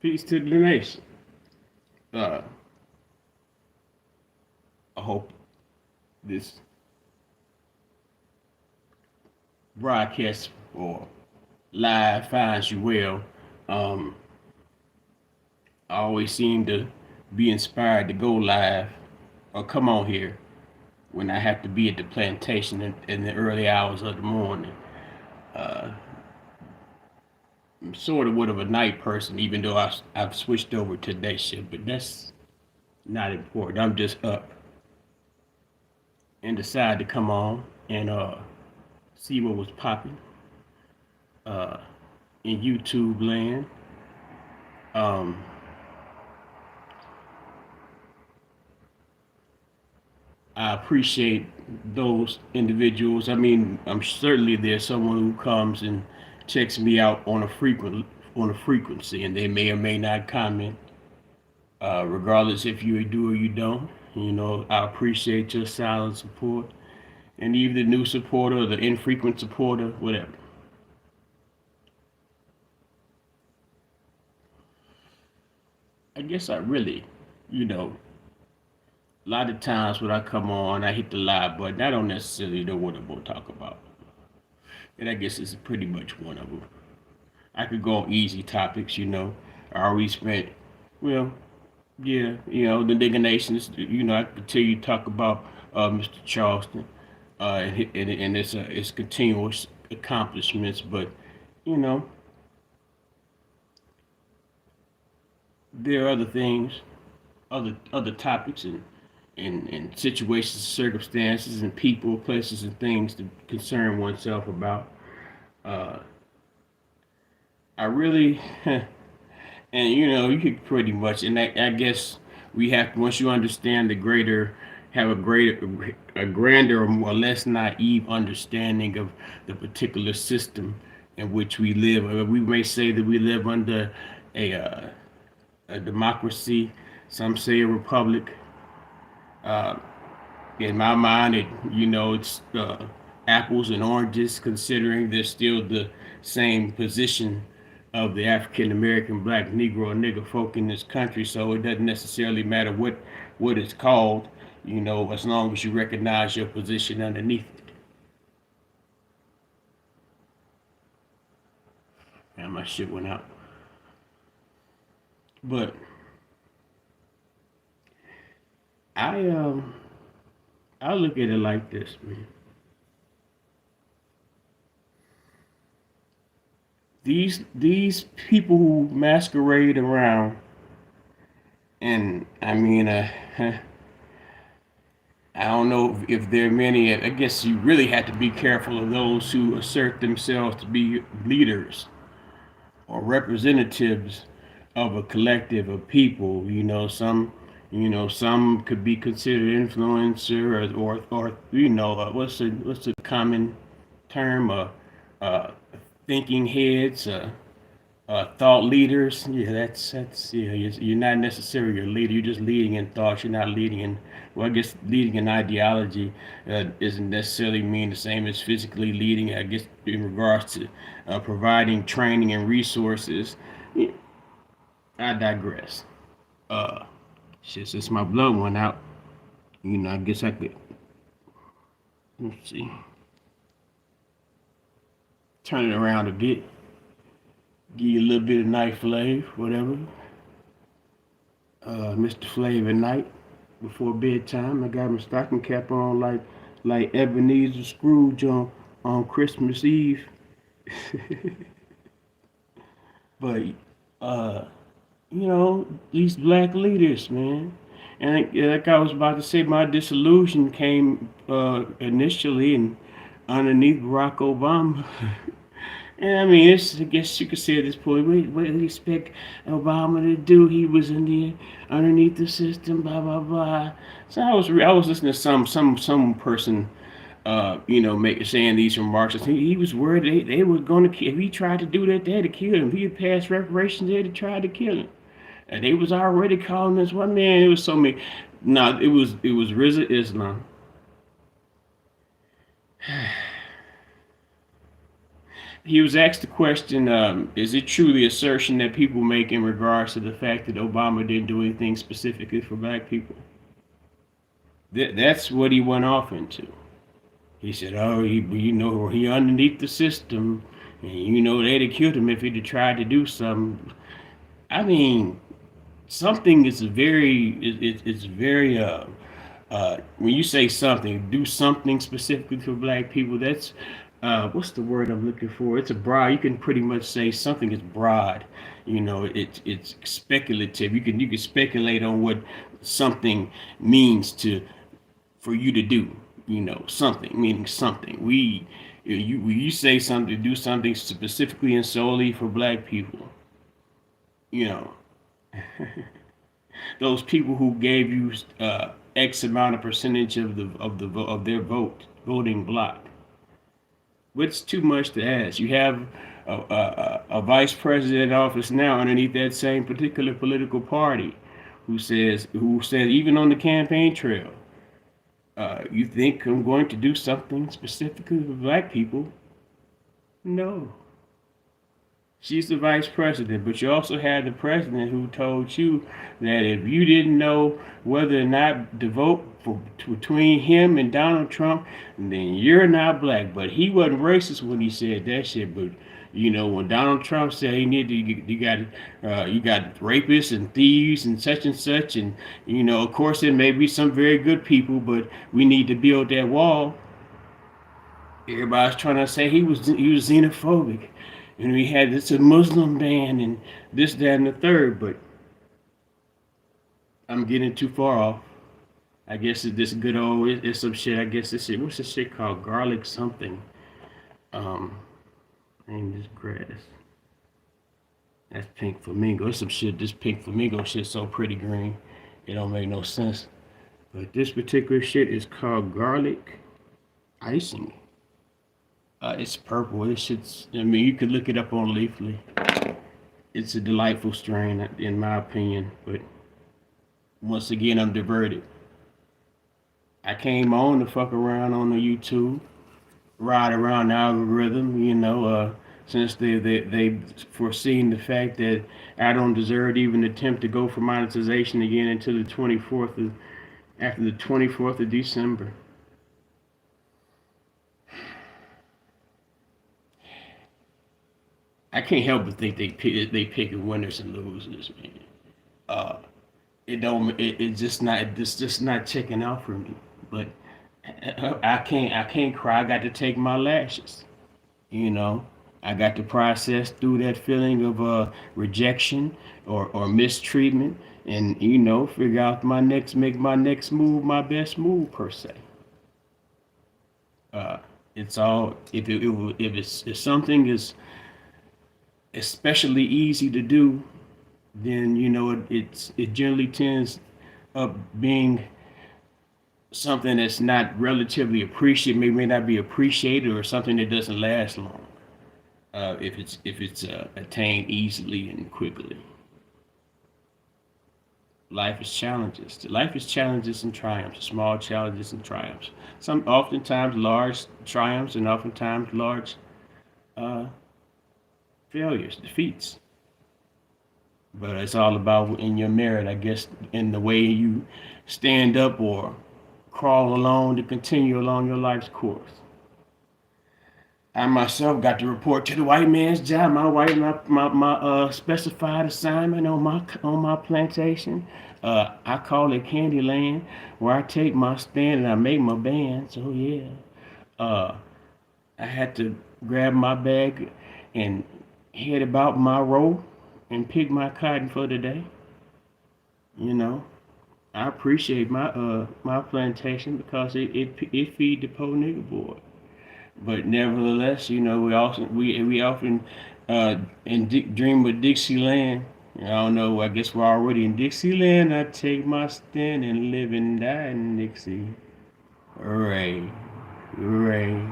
Peace to the nation. Uh, I hope this broadcast or live finds you well. Um, I always seem to be inspired to go live or come on here when I have to be at the plantation in the early hours of the morning. Uh, I'm sort of of a night person, even though I've switched over to day shift, but that's not important. I'm just up and decided to come on and see what was popping uh, in YouTube land. Um, I appreciate those individuals. I mean, I'm certainly there's someone who comes and checks me out on a frequency, and they may or may not comment, regardless if you do or you don't. You know, I appreciate your silent support, and either the new supporter or the infrequent supporter, whatever. I guess I really, you know, a lot of times when I come on, I hit the live button. I don't necessarily know what I'm going to talk about. And I guess it's pretty much one of them. I could go on easy topics, you know. I already spent, well, yeah, you know, the nigga nations, you know, I could tell you talk about Mr. Charleston and it's continuous accomplishments, but, you know, there are other things, other topics and situations, circumstances, and people, places, and things to concern oneself about. Uh, I really, and you know, you could pretty much, and I guess we have once you understand the greater, have a grander or less naive understanding of the particular system in which we live. We may say that we live under a uh, a democracy. Some say a republic. Uh, in my mind, it's apples and oranges, considering they're still the same position of the African American, Black, Negro, and nigger folk in this country. So it doesn't necessarily matter what it's called, you know, as long as you recognize your position underneath it. And my shit went out, but I I look at it like this, man. These people who masquerade around, and I mean, I don't know if there are many. I guess you really have to be careful of those who assert themselves to be leaders or representatives of a collective of people. Some could be considered influencer or what's the common term? Thinking heads. Thought leaders. Yeah, that's yeah. You're not necessarily a leader. You're just leading in thoughts. You're not leading in. Well, I guess leading in ideology doesn't necessarily mean the same as physically leading. I guess in regards to providing training and resources. Yeah, I digress. Uh, Shit, since my blood went out, I guess I could. Let's see. Turn it around a bit. Give you a little bit of night flavor, whatever. Mr. Flavor Night before bedtime. I got my stocking cap on like Ebenezer Scrooge on Christmas Eve. But uh, these black leaders, man. And like I was about to say, my disillusion came initially and underneath Barack Obama. And I mean, I guess you could say at this point, what do you expect Obama to do? He was in the underneath the system, blah blah blah. So I was listening to some person, saying these remarks. He was worried they were going to kill. If he tried to do that, they had to kill him. If he had passed reparations, they had to try to kill him. And they was already calling this one man. It was so many. No, it was Rizza Islam. He was asked the question, is it true the assertion that people make in regards to the fact that Obama didn't do anything specifically for black people? That's what he went off into. He said, "Oh, he underneath the system, and they'd have killed him if he'd have tried to do something." I mean, something is it's very when you say something, do something specifically for black people. That's what's the word I'm looking for? It's a broad. You can pretty much say something is broad. It's speculative. You can speculate on what something means to for you to do. Something meaning something. When you say something, do something specifically and solely for black people. You know, those people who gave you X amount of percentage of their voting block. What's too much to ask? You have a vice president in office now underneath that same particular political party, who says even on the campaign trail, you think I'm going to do something specifically for black people? No. She's the vice president, but you also had the president who told you that if you didn't know whether or not to vote between him and Donald Trump, then you're not black. But he wasn't racist when he said that shit. But when Donald Trump said he needed you got rapists and thieves and such, and of course there may be some very good people, but we need to build that wall. Everybody's trying to say he was xenophobic, and we had this a Muslim ban and this, that, and the third. But I'm getting too far off. I guess it's this good old it's some shit. I guess this shit. What's this shit called? Garlic something. Um, ain't this grass? That's pink flamingo. It's some shit. This pink flamingo shit's so pretty green. It don't make no sense. But this particular shit is called garlic icing. It's purple. This shit's. I mean, you could look it up on Leafly. It's a delightful strain, in my opinion. But once again, I'm diverted. I came on to fuck around on the YouTube, ride around the algorithm. Since they foreseen the fact that I don't deserve to even attempt to go for monetization again until the 24th of after the 24th of December. I can't help but think they picking winners and losers, man. Uh, it don't it just not checking out for me. But I can't cry. I got to take my lashes. You know, I got to process through that feeling of rejection or mistreatment, and figure out make my next move my best move per se. Uh, it's all if something is especially easy to do, then it generally tends up being something that's not relatively appreciated, may not be appreciated, or something that doesn't last long. If it's attained easily and quickly. Life is challenges and triumphs, small challenges and triumphs. Some oftentimes large triumphs and oftentimes large uh, failures, defeats. But it's all about in your merit, I guess, in the way you stand up or crawl along to continue along your life's course. I myself got to report to the white man's job, my specified assignment on my plantation. I call it Candyland, where I take my stand and I make my band. So yeah, uh, I had to grab my bag and head about my row and pick my cotton for the day. You know, I appreciate my plantation because it feed the poor nigga boy. But nevertheless, we often dream of Dixieland. I don't know. I guess we're already in Dixieland. I take my stand and live and die in Dixie. Hooray, hooray,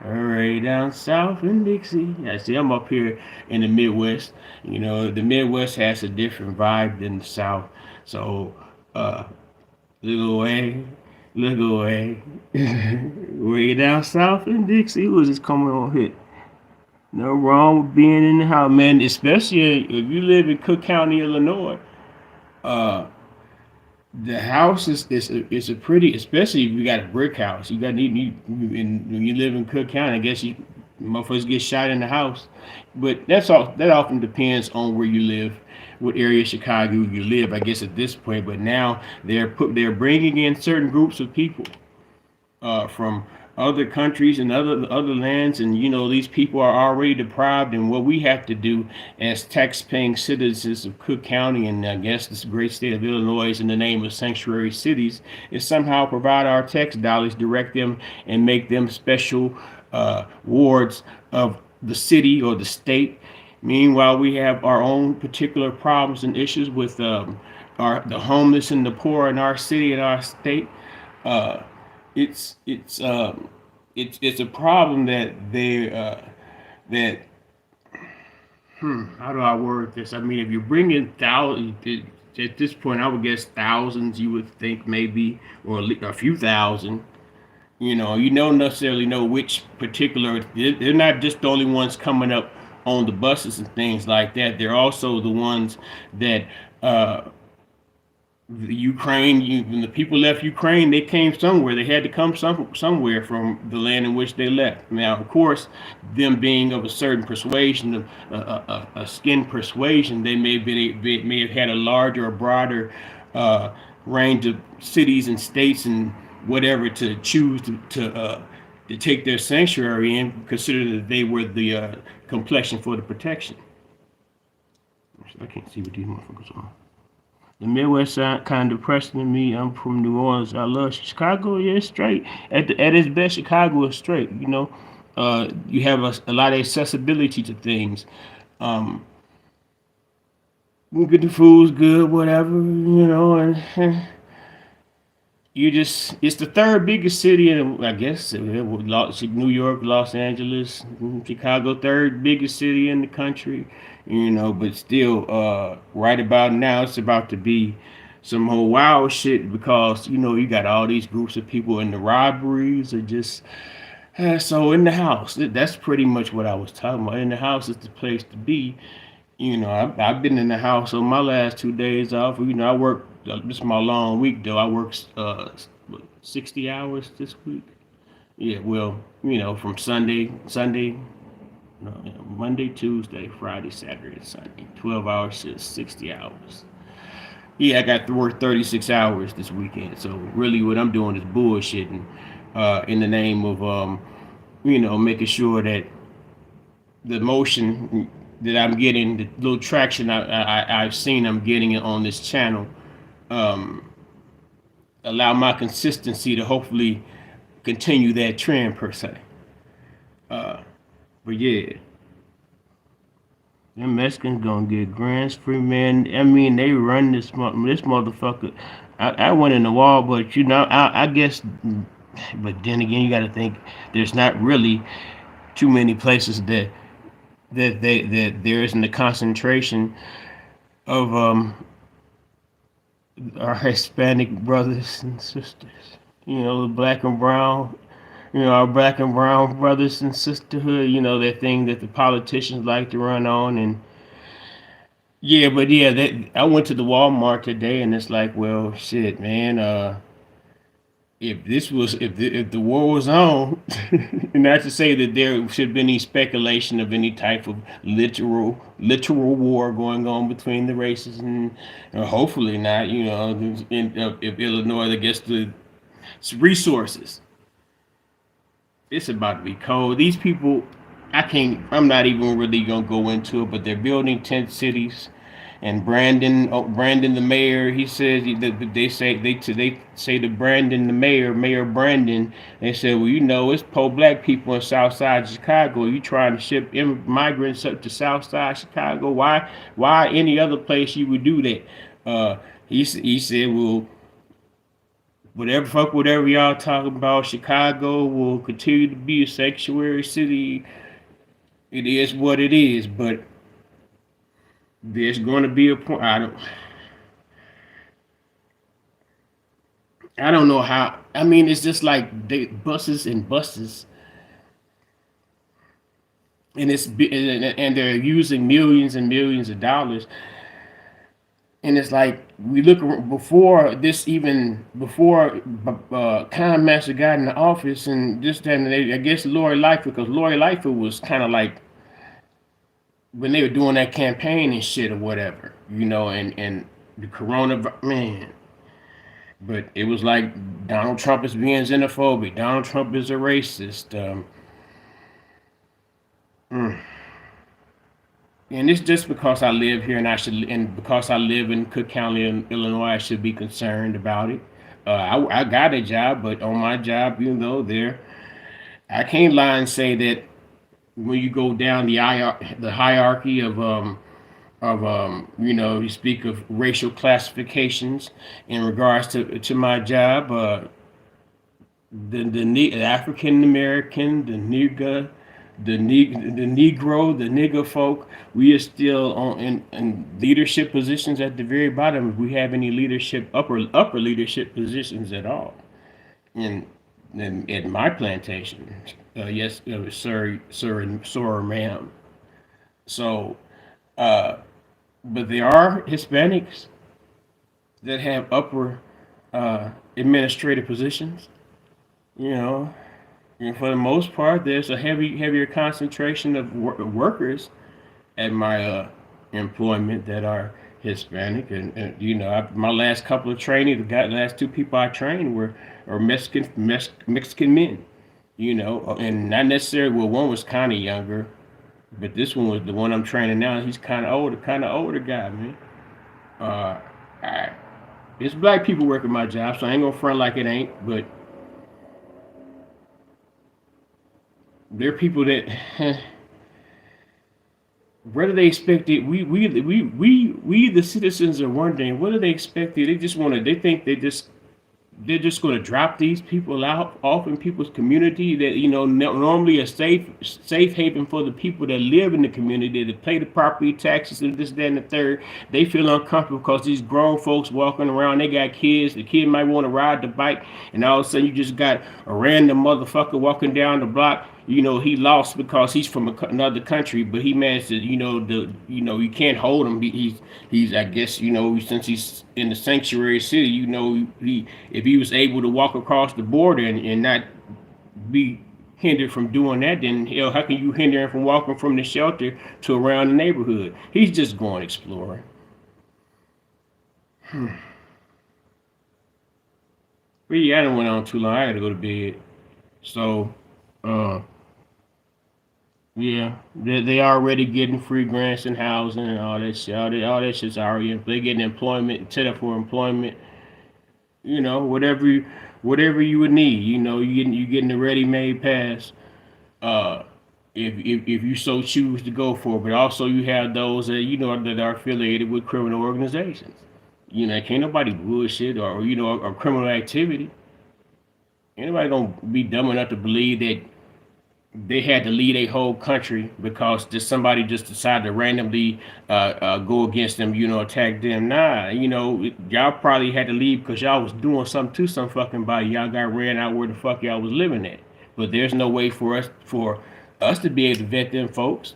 hooray! Down south in Dixie. Yeah, see, I'm up here in the Midwest. The Midwest has a different vibe than the South. So, uh, look away, look away. Way down south in Dixie, who is this coming on hit? No wrong with being in the house, man. Especially if you live in Cook County, Illinois. Uh, the house is a pretty, especially if you got a brick house. You got when you live in Cook County. I guess you motherfuckers get shot in the house, but that's all. That often depends on where you live, what area of Chicago you live. I guess at this point, but now they're bringing in certain groups of people from other countries and other lands, and these people are already deprived. And what we have to do as tax-paying citizens of Cook County and I guess this great state of Illinois, in the name of sanctuary cities, is somehow provide our tax dollars, direct them, and make them special wards of the city or the state. Meanwhile, we have our own particular problems and issues with the homeless and the poor in our city and our state. Uh, it's it's um it's a problem that that how do I word this? I mean, if you bring in thousands at this point, I would guess thousands. You would think maybe or a few thousand. You don't necessarily know which particular. They're not just the only ones coming up on the buses and things like that. They're also the ones that uh, Ukraine, when the people left Ukraine, they came somewhere. They had to come somewhere from the land in which they left. Now, of course, them being of a certain persuasion, a skin persuasion, they may have had a larger or broader uh, range of cities and states and whatever to choose to take their sanctuary in, consider that they were the complexion for the protection. I can't see what these motherfuckers are. The Midwest side kind of depressing to me. I'm from New Orleans. I love Chicago. Yeah, it's straight. At its best, Chicago is straight. You have a lot of accessibility to things. Um, you get the food's good, whatever. And it's the third biggest city in, I guess, New York, Los Angeles, Chicago, third biggest city in the country. But still, right about now, it's about to be some whole wild shit because you got all these groups of people, and the robberies are just so in the house. That's pretty much what I was talking about. In the house is the place to be. I've been in the house on my last 2 days off. I work. This is my long week though. I work 60 hours this week. Yeah, well, from Sunday, no, Monday, Tuesday, Friday, Saturday, and Sunday. 12 hours to 60 hours. Yeah, I got to work 36 hours this weekend. So really, what I'm doing is bullshitting, in the name of making sure that the motion that I'm getting, the little traction I've seen I'm getting on this channel, um, allow my consistency to hopefully continue that trend per se. Uh, but yeah, them Mexicans gonna get grants free, man. I mean, they run this motherfucker. I went in the wall, but I guess. But then again, you got to think there's not really too many places that there isn't a concentration of our Hispanic brothers and sisters. The black and brown. Our black and brown brothers and sisterhood. That thing that the politicians like to run on. And yeah, but yeah, I went to the Walmart today, and it's like, well, shit, man. If the war was on, not to say that there should be any speculation of any type of literal war going on between the races, and hopefully not. If Illinois gets the resources, it's about to be cold. These people, I can't. I'm not even really gonna go into it, but they're building tent cities. And Brandon the mayor, he says they say to Brandon the Mayor Brandon, they said, well, it's pro-black people in South Side Chicago. You trying to ship migrants up to South Side Chicago? Why any other place you would do that? He said, well, whatever y'all talking about, Chicago will continue to be a sanctuary city. It is what it is, but there's going to be a point. I don't know how. I mean, it's just like buses and buses. and they're using millions and millions of dollars. And it's like we look before this, even before Con Master got in the office, and just then I guess Lori Lightfoot, because Lori Lightfoot was kind of like when they were doing that campaign and shit or whatever, and the corona, man. But it was like Donald Trump is being xenophobic. Donald Trump is a racist. Mm. And it's just because I live here, and because I live in Cook County, Illinois, I should be concerned about it. I got a job, but on my job, there, I can't lie and say that when you go down the hierarchy of you speak of racial classifications in regards to my job. The African American, the Negro, the nigger folk, we are still in leadership positions at the very bottom. If we have any leadership, upper leadership positions at all, in at my plantation, yes, sir, ma'am. So, uh, but there are Hispanics that have upper administrative positions. You know, and for the most part, there's a heavier concentration of workers at my employment that are Hispanic, and my last couple of trainees, the last two people I trained are Mexican men, and not necessarily. Well, one was kind of younger, but this one was the one I'm training now. He's kind of older guy, man. Uh, I, it's black people working my job, so I ain't gonna front like it ain't, but there are people that what do they expect it? We the citizens are wondering what do they expect it? They just want to. They think they're just going to drop these people out off in people's community that normally a safe haven for the people that live in the community that pay the property taxes and this that and the third. They feel uncomfortable because these grown folks walking around, they got kids, the kid might want to ride the bike, and all of a sudden you just got a random motherfucker walking down the block. He lost because he's from another country, but he managed to, you can't hold him. He's I guess, since he's in the sanctuary city, he if he was able to walk across the border and not be hindered from doing that, then hell, how can you hinder him from walking from the shelter to around the neighborhood? He's just going exploring. But yeah, I done went on too long. I gotta go to bed. So, uh, yeah, they already getting free grants and housing and all that shit. All that shit's already. They getting employment, set up for employment. Whatever you would need. You getting the ready-made pass. Uh, if you so choose to go for it. But also you have those that are affiliated with criminal organizations. Can't nobody bullshit or criminal activity. Anybody gonna be dumb enough to believe that they had to lead a whole country because just somebody just decided to randomly go against them, attack them. Nah, y'all probably had to leave because y'all was doing something to some fucking body. Y'all got ran out where the fuck y'all was living at. But there's no way for us to be able to vet them folks,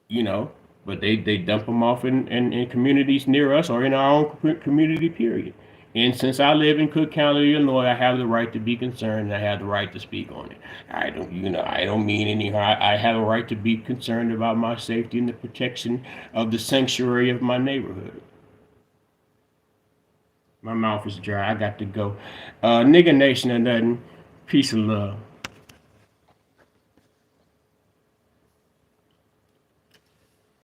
you know. But they dump them off in communities near us or in our own community, period. And since I live in Cook County, Illinois, I have the right to be concerned and I have the right to speak on it. I don't mean any harm. I have a right to be concerned about my safety and the protection of the sanctuary of my neighborhood. My mouth is dry. I got to go. Nigga Nation or nothing. Peace and love.